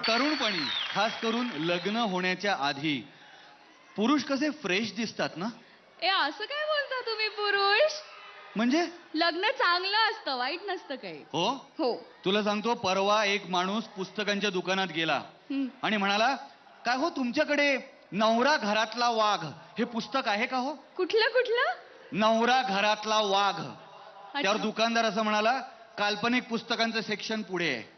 तरुणपणी खास करून लग्न होण्याच्या आधी पुरुष कसे फ्रेश दिसतात ना. ए असं काय बोलता तुम्ही पुरुष? म्हणजे लग्न चांगलं असतं, वाईट नसतं काही. हो हो. तुला सांगतो, परवा एक माणूस पुस्तकांच्या दुकानात गेला आणि म्हणाला, काय हो तुमच्याकडे नवरा घरातला वाघ हे पुस्तक आहे का हो? कुठलं कुठलं? नवरा घरातला वाघ. त्यावर दुकानदार असं म्हणाला, काल्पनिक पुस्तकांचं सेक्शन पुढे आहे.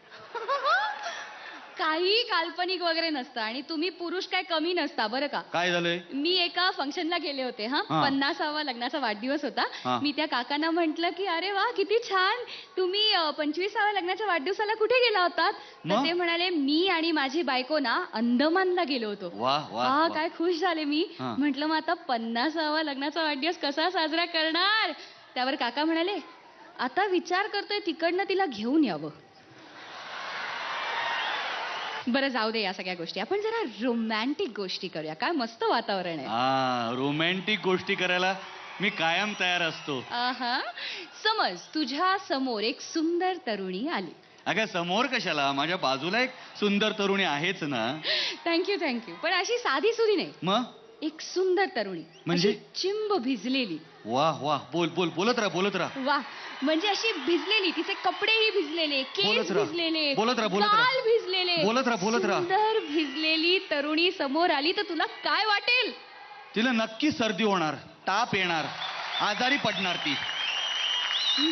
काही काल्पनिक वगैरे नसतं आणि तुम्ही पुरुष काय कमी नसता बरं का. काय झालंय? मी एका फंक्शनला गेले होते. 50वा लग्नाचा वाढदिवस होता. मी त्या काकांना म्हंटल की अरे वा किती छान, तुम्ही 25व्या लग्नाच्या वाढदिवसाला कुठे गेला होतात? तर ते म्हणाले, मी आणि माझी बायको ना अंदमानला गेलो होतो. वा काय खुश झाले मी. म्हंटल मग आता 50वा लग्नाचा वाढदिवस कसा साजरा करणार? त्यावर काका म्हणाले, आता विचार करतोय तिकडनं तिला घेऊन यावं. बरं जाऊ दे या सगळ्या गोष्टी, आपण जरा रोमॅन्टिक गोष्टी करूया. काय मस्त वातावरण आहे. रोमॅन्टिक गोष्टी करायला मी कायम तयार असतो. समज तुझ्या समोर एक सुंदर तरुणी आली. अगं समोर कशाला, माझ्या बाजूला एक सुंदर तरुणी आहेच ना. Thank you thank you. पण अशी साधी सुधी नाही, मग एक सुंदर तरुणी, म्हणजे चिंब भिजलेली. वाह वाह, बोलत राहा. वाह, म्हणजे अशी भिजलेली, तिचे कपडेही भिजलेले, केस भिजलेले, गाल भिजलेले, सुंदर भिजलेली तरुणी समोर आली तर तुला काय वाटेल? तिला नक्की सर्दी होणार, ताप येणार, आजारी पडणार ती.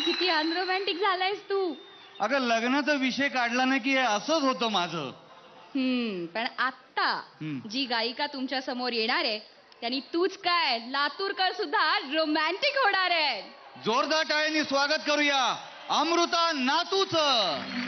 किती अनरोमॅन्टिक झालायस तू. अगं लग्नाचा विषय काढला ना की असंच होतं माझं. पण आता जी गायिका तुमच्या समोर येणार आहे त्यांनी तूच काय, लातूरकर सुद्धा रोमॅन्टिक होणार आहे. जोरदार टाळ्यांनी स्वागत करूया अमृता नातूचं.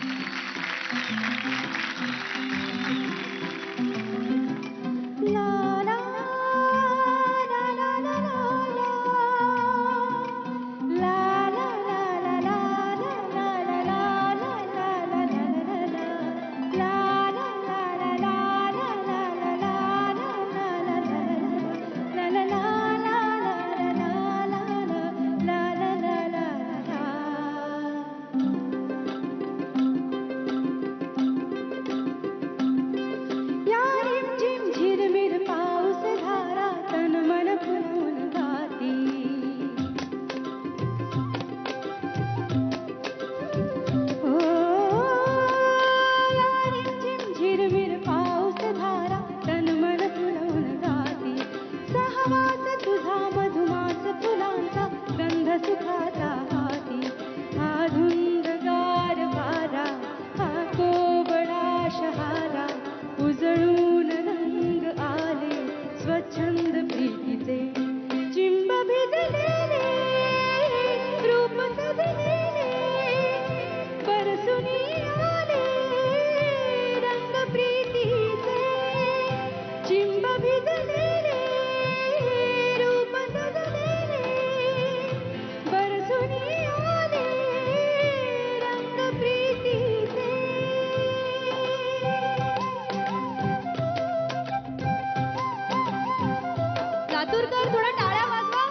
लातूरकर थोडा टाळ्या वाजवा.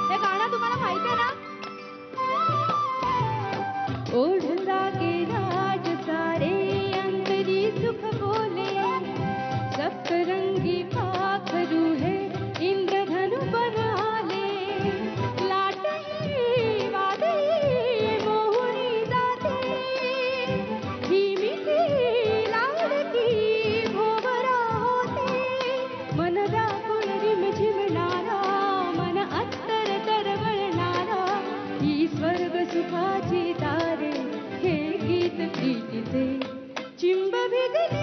हे गाणं तुम्हाला माहिती आहे ना? ओढता केराट सारे अंतरी सुख बोले, सप्तरंगी पाखरू है इंद्रधनु बनाले, लाटही वादळी मोहुनी जाते, धीमिती लाडकी भोवरा होते, मन दाखून रिमझिमणारा, मन अत्तर तरवळणारा, ही स्वर्ग सुखाची तारे, हे गीत प्रीतीचे, चिंब भिजले